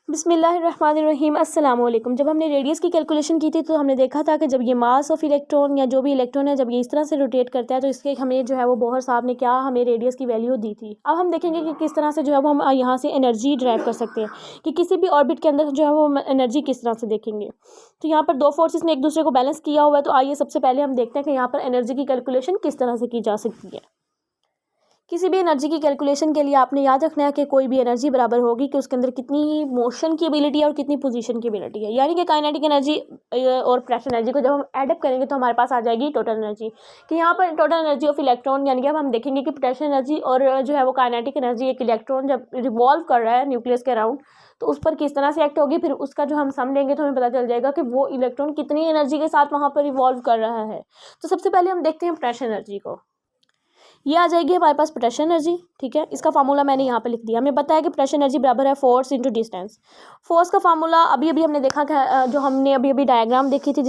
बिस्मिल्लाहिर्रहमानिर्रहीम अस्सलाम वालेकुम। जब हमने रेडियस की कैलकुलेशन की थी तो हमने देखा था कि जब ये मास ऑफ इलेक्ट्रॉन या जो भी इलेक्ट्रॉन है जब ये इस तरह से रोटेट करता है तो इसके हमें जो है वो बोहर साहब ने क्या हमें रेडियस की वैल्यू दी थी। अब हम देखेंगे कि किस तरह से जो है वो हम यहाँ से एनर्जी ड्राइव कर सकते हैं कि किसी भी ऑर्बिट के अंदर जो है वो एनर्जी किस तरह से देखेंगे। तो यहाँ पर दो फोर्सेस ने एक दूसरे को बैलेंस किया हुआ है। तो आइए सबसे पहले हम देखते हैं कि यहाँ पर एनर्जी की कैलकुलेशन किस तरह से की जा सकती है। किसी भी एनर्जी की कैलकुलेशन के लिए आपने याद रखना है कि कोई भी एनर्जी बराबर होगी कि उसके अंदर कितनी मोशन की एबिलिटी है और कितनी पोजीशन की एबिलिटी है। यानी कि काइनेटिक एनर्जी और प्रेशर एनर्जी को जब हम एडअप करेंगे तो हमारे पास आ जाएगी टोटल एनर्जी। कि यहाँ पर टोटल एनर्जी ऑफ इलेक्ट्रॉन यानी कि अब हम देखेंगे कि प्रेशर एनर्जी और जो है वो काइनेटिक एनर्जी एक इलेक्ट्रॉन जब रिवॉल्व कर रहा है न्यूक्लियस के अराउंड तो उस पर किस तरह से एक्ट होगी। फिर उसका जो हम सम लेंगे तो हमें पता चल जाएगा कि वो इलेक्ट्रॉन कितनी एनर्जी के साथ वहाँ पर रिवॉल्व कर रहा है। तो सबसे पहले हम देखते हैं प्रेशर एनर्जी को। ये आ जाएगी हमारे पास प्रेशर एनर्जी। ठीक है, इसका फार्मूला मैंने यहाँ पे लिख दिया। हमें पता है कि प्रेशर एनर्जी बराबर है फोर्स इंटू डिस्टेंस। फोर्स का फार्मूला अभी अभी हमने देखा कि जो हमने अभी अभी डायग्राम देखी थी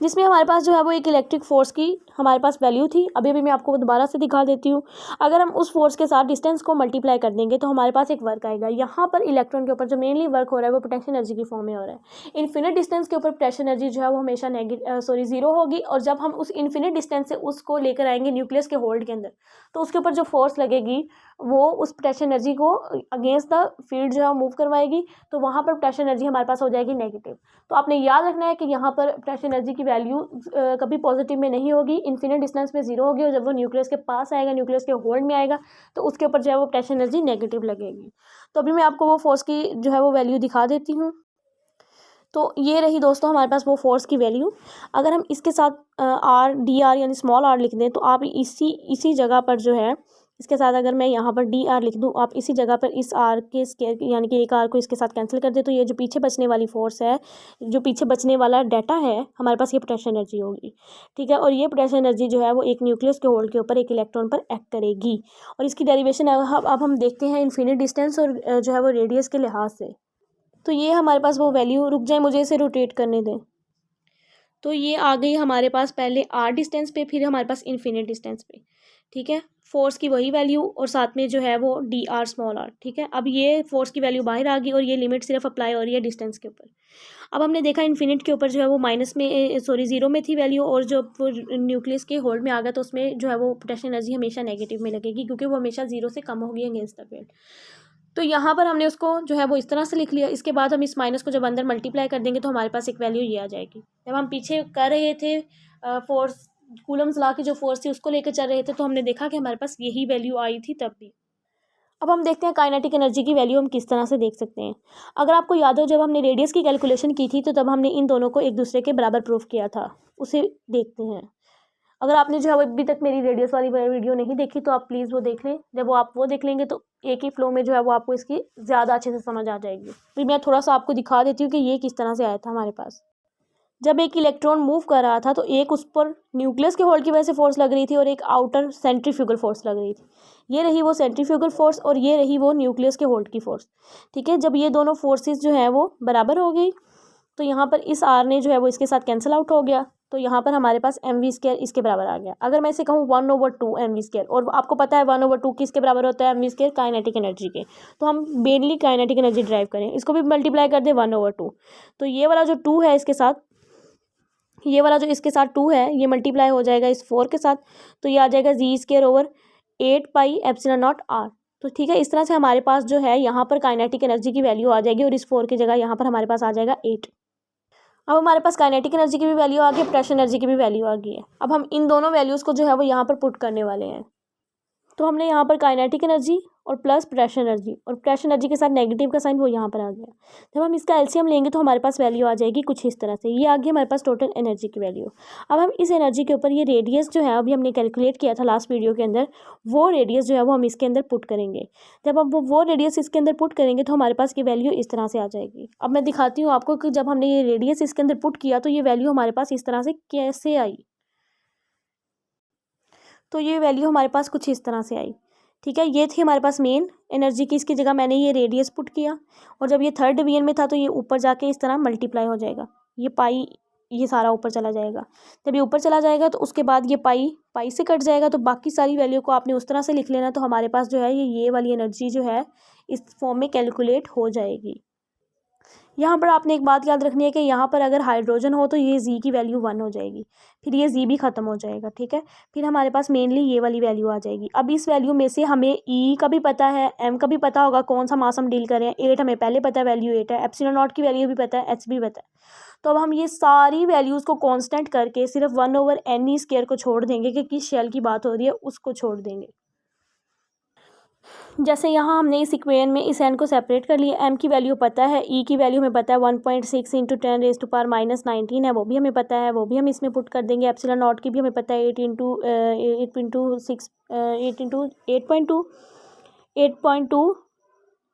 जिसमें हमारे पास जो है वो एक इलेक्ट्रिक फोर्स की हमारे पास वैल्यू थी। अभी अभी मैं आपको वो दोबारा से दिखा देती हूँ। अगर हम उस फोर्स के साथ डिस्टेंस को मल्टीप्लाई कर देंगे तो हमारे पास एक वर्क आएगा। यहाँ पर इलेक्ट्रॉन के ऊपर जो मेनली वर्क हो रहा है वो पोटेंशियल एनर्जी की फॉर्म में हो रहा है। इन्फिनिट डिस्टेंस के ऊपर प्रेशर एनर्जी जो है वो हमेशा जीरो होगी। और जब हम उस इन्फिनिट डिस्टेंस से उसको लेकर आएंगे न्यूक्लियस के होल्ड के अंदर तो उसके ऊपर जो फोर्स लगेगी वो उस प्रेशर एनर्जी को अगेंस्ट द फील्ड जो है मूव करवाएगी। तो वहाँ पर प्रेशर एनर्जी हमारे पास हो जाएगी नेगेटिव। तो आपने याद रखना है कि यहाँ पर प्रेशर एनर्जी की वैल्यू कभी पॉजिटिव में नहीं होगी, इन्फिनिट डिस्टेंस में जीरो होगी। और जब वो न्यूक्लियस के पास आएगा, न्यूक्लियस के होल्ड में आएगा तो उसके ऊपर जो है वो प्रेशर एनर्जी नेगेटिव लगेगी। तो अभी मैं आपको वो फोर्स की जो है वो वैल्यू दिखा देती हूँ। तो ये रही दोस्तों हमारे पास वो फोर्स की वैल्यू। अगर हम इसके साथ आर डी आर यानी स्मॉल आर लिख दें तो आप इसी जगह पर जो है इसके साथ अगर मैं यहाँ पर डी आर लिख दूँ आप इसी जगह पर इस आर के स्केयर यानी कि एक आर को इसके साथ कैंसिल कर दे तो ये जो पीछे बचने वाली फोर्स है, जो पीछे बचने वाला डाटा है हमारे पास, ये पोटेंशियल एनर्जी होगी। ठीक है, और ये पोटेंशियल एनर्जी जो है वो एक न्यूक्लियस के होल्ड के ऊपर एक इलेक्ट्रॉन पर एक्ट करेगी। और इसकी डेरिवेशन अब हम देखते हैं इन्फिनिट डिस्टेंस और जो है वो रेडियस के लिहाज से। तो ये हमारे पास वो वैल्यू, रुक जाए मुझे इसे रोटेट करने दें। तो ये आ गई हमारे पास पहले आर डिस्टेंस पे, फिर हमारे पास इन्फिनिट डिस्टेंस पे। ठीक है, फोर्स की वही वैल्यू और साथ में जो है वो डी आर स्मॉल आर। ठीक है, अब ये फोर्स की वैल्यू बाहर आ गई और ये लिमिट सिर्फ अप्लाई हो रही है डिस्टेंस के ऊपर। अब हमने देखा इन्फिनिट के ऊपर जो है वो जीरो में थी वैल्यू और जो न्यूक्लियस के होल्ड में आ गया तो उसमें जो है वो पोटेंशियल एनर्जी हमेशा नेगेटिव में लगेगी क्योंकि वो हमेशा जीरो से कम होगी अगेंस्ट द फील्ड। तो यहाँ पर हमने उसको जो है वो इस तरह से लिख लिया। इसके बाद हम इस माइनस को जब अंदर मल्टीप्लाई कर देंगे तो हमारे पास एक वैल्यू ये आ जाएगी। जब हम पीछे कर रहे थे फोर्स, कूलम्स लॉ की जो फोर्स थी उसको लेकर चल रहे थे तो हमने देखा कि हमारे पास यही वैल्यू आई थी तब भी। अब हम देखते हैं काइनेटिक एनर्जी की वैल्यू हम किस तरह से देख सकते हैं। अगर आपको याद हो जब हमने रेडियस की कैलकुलेशन की थी तो तब हमने इन दोनों को एक दूसरे के बराबर प्रूफ किया था, उसे देखते हैं। अगर आपने जो है अभी तक मेरी रेडियस वाली वीडियो नहीं देखी तो आप प्लीज़ वो देख लें। जब आप वो देख लेंगे तो एक ही फ्लो में जो है वो आपको इसकी ज़्यादा अच्छे से समझ आ जाएगी। फिर मैं थोड़ा सा आपको दिखा देती हूँ कि ये किस तरह से आया था हमारे पास। जब एक इलेक्ट्रॉन मूव कर रहा था तो एक उस पर न्यूक्लियस के होल्ड की वजह से फोर्स लग रही थी और एक आउटर सेंट्रीफ्यूगल फोर्स लग रही थी। ये रही वो सेंट्रीफ्यूगल फोर्स और ये रही वो न्यूक्लियस के होल्ड की फोर्स। ठीक है, जब ये दोनों फोर्सेस जो है वो बराबर हो गई तो यहाँ पर इस आर ने जो है वो इसके साथ कैंसिल आउट हो गया। तो यहाँ पर हमारे पास एम वी स्केयर इसके बराबर आ गया। अगर मैं इसे कहूँ 1/2 एम वी स्केयर, और आपको पता है 1/2 किसके बराबर होता है M V square, kinetic energy के। तो हम मेनली काइनेटिक एनर्जी ड्राइव करें, इसको भी मल्टीप्लाई कर दें 1/2। तो ये वाला जो 2 है इसके साथ, ये वाला जो इसके साथ 2 है ये मल्टीप्लाई हो जाएगा इस 4 के साथ। तो ये आ जाएगा जी स्केयर ओवर 8πε0 r। तो ठीक है, इस तरह से हमारे पास जो है यहाँ पर काइनेटिक एनर्जी की वैल्यू आ जाएगी और इस 4 की जगह यहाँ पर हमारे पास आ जाएगा 8। अब हमारे पास काइनेटिक एनर्जी की भी वैल्यू आ गई है, प्रेशर एनर्जी की भी वैल्यू आ गई है। अब हम इन दोनों वैल्यूज़ को जो है वो यहाँ पर पुट करने वाले हैं। तो हमने यहाँ पर काइनेटिक एनर्जी और प्लस प्रेशर एनर्जी, और प्रेशर एनर्जी के साथ नेगेटिव का साइन वो यहाँ पर आ गया। जब हम इसका एलसीएम लेंगे तो हमारे पास वैल्यू आ जाएगी कुछ इस तरह से। ये आ गई हमारे पास टोटल एनर्जी की वैल्यू। अब हम इस एनर्जी के ऊपर ये रेडियस जो है अभी हमने कैलकुलेट किया था लास्ट वीडियो के अंदर, वो रेडियस जो है वो हम इसके अंदर पुट करेंगे। जब हम वो रेडियस इसके अंदर पुट करेंगे तो हमारे पास ये वैल्यू इस तरह से आ जाएगी। अब मैं दिखाती हूँ आपको कि जब हमने ये रेडियस इसके अंदर पुट किया तो ये वैल्यू हमारे पास इस तरह से कैसे आई। तो ये वैल्यू हमारे पास कुछ इस तरह से आई। ठीक है, ये थी हमारे पास मेन एनर्जी की, इसकी जगह मैंने ये रेडियस पुट किया और जब ये थर्ड डिवीजन में था तो ये ऊपर जाके इस तरह मल्टीप्लाई हो जाएगा। ये पाई, ये सारा ऊपर चला जाएगा। जब ये ऊपर चला जाएगा तो उसके बाद ये पाई से कट जाएगा। तो बाकी सारी वैल्यू को आपने उस तरह से लिख लेना। तो हमारे पास जो है ये वाली एनर्जी जो है इस फॉर्म में कैलकुलेट हो जाएगी। यहाँ पर आपने एक बात याद रखनी है कि यहाँ पर अगर हाइड्रोजन हो तो ये जी की वैल्यू 1 हो जाएगी, फिर ये जी भी ख़त्म हो जाएगा, ठीक है। फिर हमारे पास मेनली ये वाली वैल्यू आ जाएगी। अब इस वैल्यू में से हमें ई का भी पता है, एम का भी पता होगा, कौन सा मास हम डील कर रहे हैं। 8 हमें पहले पता है, वैल्यू 8 है। एप्सिलॉन नॉट की वैल्यू भी पता है, एच भी पता है। तो अब हम ये सारी वैल्यूज़ को कॉन्स्टेंट करके सिर्फ 1/n² को छोड़ देंगे कि किस शेल की बात हो रही है उसको छोड़ देंगे। जैसे यहाँ हमने इस इक्वेशन में इस एन को सेपरेट कर लिया। एम की वैल्यू पता है, ई की वैल्यू हमें पता है 1.6 इंटू 10⁻⁻19 है, वो भी हमें पता है, वो भी हम इसमें पुट कर देंगे। एप्सिलॉन नॉट की भी हमें पता है 8.2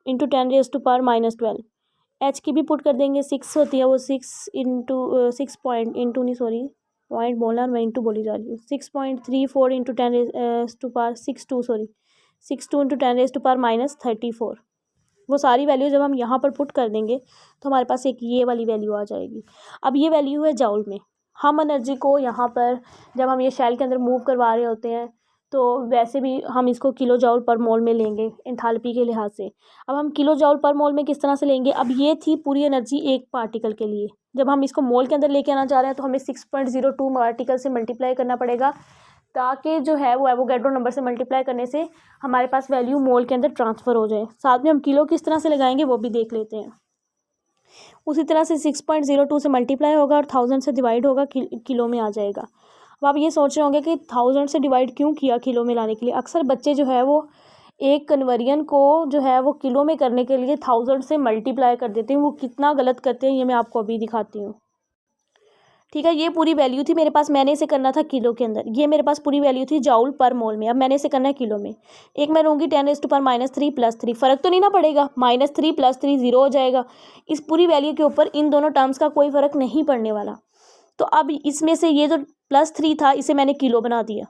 इंटू 10⁻12। एच की भी पुट कर देंगे, 6 होती है वो, 6 इंटू 6 पॉइंट इंटू नहीं सॉरी पॉइंट बोलना, मैं इंटू बोली जा रही हूँ। 6.34 इंटू 62 इंटू 10⁻⁻34। वो सारी वैल्यू जब हम यहाँ पर पुट कर देंगे तो हमारे पास एक ये वाली वैल्यू आ जाएगी। अब ये वैल्यू है जाउल में। हम एनर्जी को यहाँ पर जब हम ये शेल के अंदर मूव करवा रहे होते हैं तो वैसे भी हम इसको किलो जाउल पर मोल में लेंगे एंथैल्पी के लिहाज से। अब हम किलो जाउल पर मोल में किस तरह से लेंगे, अब ये थी पूरी एनर्जी एक पार्टिकल के लिए। जब हम इसको मोल के अंदर लेके आना चाह रहे हैं तो हमें 6.02 पार्टिकल से मल्टीप्लाई करना पड़ेगा, ताकि जो है वो एवोगैड्रो नंबर से मल्टीप्लाई करने से हमारे पास वैल्यू मोल के अंदर ट्रांसफ़र हो जाए। साथ में हम किलो किस तरह से लगाएंगे वो भी देख लेते हैं। उसी तरह से 6.02 से मल्टीप्लाई होगा और 1000 से डिवाइड होगा, किलो में आ जाएगा। अब आप ये सोच रहे होंगे कि 1000 से डिवाइड क्यों किया किलो में लाने के लिए। अक्सर बच्चे जो है वो एक कन्वर्जन को जो है वो किलो में करने के लिए 1000 से मल्टीप्लाई कर देते हैं। वो कितना गलत करते हैं ये मैं आपको अभी दिखाती हूँ, ठीक है। ये पूरी वैल्यू थी मेरे पास, मैंने इसे करना था किलो के अंदर। ये मेरे पास पूरी वैल्यू थी जाउल पर मोल में, अब मैंने इसे करना है किलो में। एक मैं लूँगी 10⁻³ + 3, फ़र्क तो नहीं ना पड़ेगा, -3 + 3 0 हो जाएगा। इस पूरी वैल्यू के ऊपर इन दोनों टर्म्स का कोई फ़र्क नहीं पड़ने वाला। तो अब इसमें से ये जो +3 था इसे मैंने किलो बना दिया,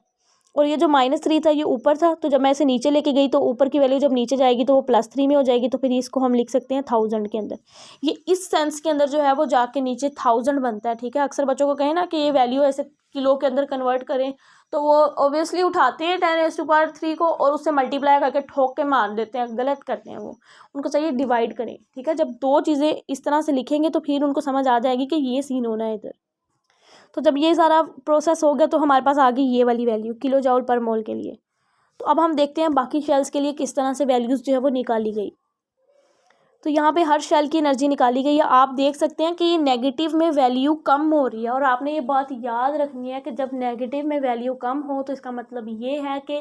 और ये जो -3 था ये ऊपर था, तो जब मैं इसे नीचे लेके गई तो ऊपर की वैल्यू जब नीचे जाएगी तो वो +3 में हो जाएगी। तो फिर इसको हम लिख सकते हैं 1000 के अंदर। ये इस सेंस के अंदर जो है वो जाके नीचे 1000 बनता है, ठीक है। अक्सर बच्चों को कहें ना कि ये वैल्यू ऐसे किलो के अंदर कन्वर्ट करें तो वो ऑब्वियसली उठाते हैं 10⁻³ को और उससे मल्टीप्लाई करके ठोक के मार देते हैं, गलत करते हैं वो। उनको चाहिए डिवाइड करें, ठीक है। जब दो चीज़ें इस तरह से लिखेंगे तो फिर उनको समझ आ जाएगी कि ये सीन होना है इधर। तो जब ये सारा प्रोसेस हो गया तो हमारे पास आ गई ये वाली वैल्यू किलो जाउल पर मोल के लिए। तो अब हम देखते हैं बाकी शेल्स के लिए किस तरह से वैल्यूज़ जो है वो निकाली गई। तो यहाँ पे हर शेल की एनर्जी निकाली गई है। आप देख सकते हैं कि ये नेगेटिव में वैल्यू कम हो रही है, और आपने ये बात याद रखनी है कि जब नेगेटिव में वैल्यू कम हो तो इसका मतलब ये है कि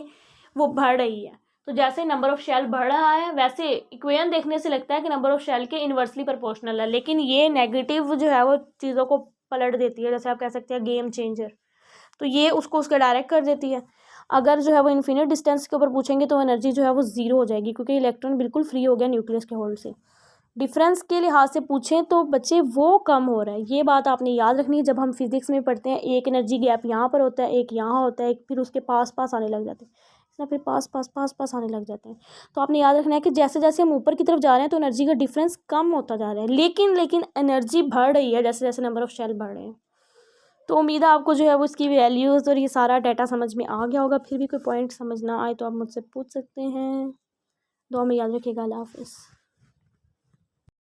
वो बढ़ रही है। तो जैसे नंबर ऑफ़ शेल बढ़ रहा है वैसे इक्वेशन देखने से लगता है कि नंबर ऑफ़ शेल के इन्वर्सली प्रोपोर्शनल है, लेकिन ये नेगेटिव जो है वो चीज़ों को पलट देती है। जैसे आप कह सकते हैं गेम चेंजर, तो ये उसको उसके डायरेक्ट कर देती है। अगर जो है वो इन्फिनिट डिस्टेंस के ऊपर पूछेंगे तो एनर्जी जो है वो 0 हो जाएगी, क्योंकि इलेक्ट्रॉन बिल्कुल फ्री हो गया न्यूक्लियस के होल्ड से। डिफरेंस के लिहाज से पूछें तो बच्चे वो कम हो रहा है, ये बात आपने याद रखनी है। जब हम फिजिक्स में पढ़ते हैं एक एनर्जी गैप यहाँ पर होता है, एक यहाँ होता है, एक फिर उसके पास पास आने लग जाते हैं, इसमें फिर पास पास पास पास आने लग जाते हैं। तो आपने याद रखना है कि जैसे जैसे हम ऊपर की तरफ जा रहे हैं तो एनर्जी का डिफरेंस कम होता जा रहा है, लेकिन एनर्जी बढ़ रही है जैसे जैसे नंबर ऑफ़ शेल बढ़ रहे हैं। तो उम्मीद है आपको जो है वो इसकी वैल्यूज़ और ये सारा डाटा समझ में आ गया होगा। फिर भी कोई पॉइंट समझ ना आए तो आप मुझसे पूछ सकते हैं। दुआ में याद रखिएगा। अल्लाह हाफ़िज़।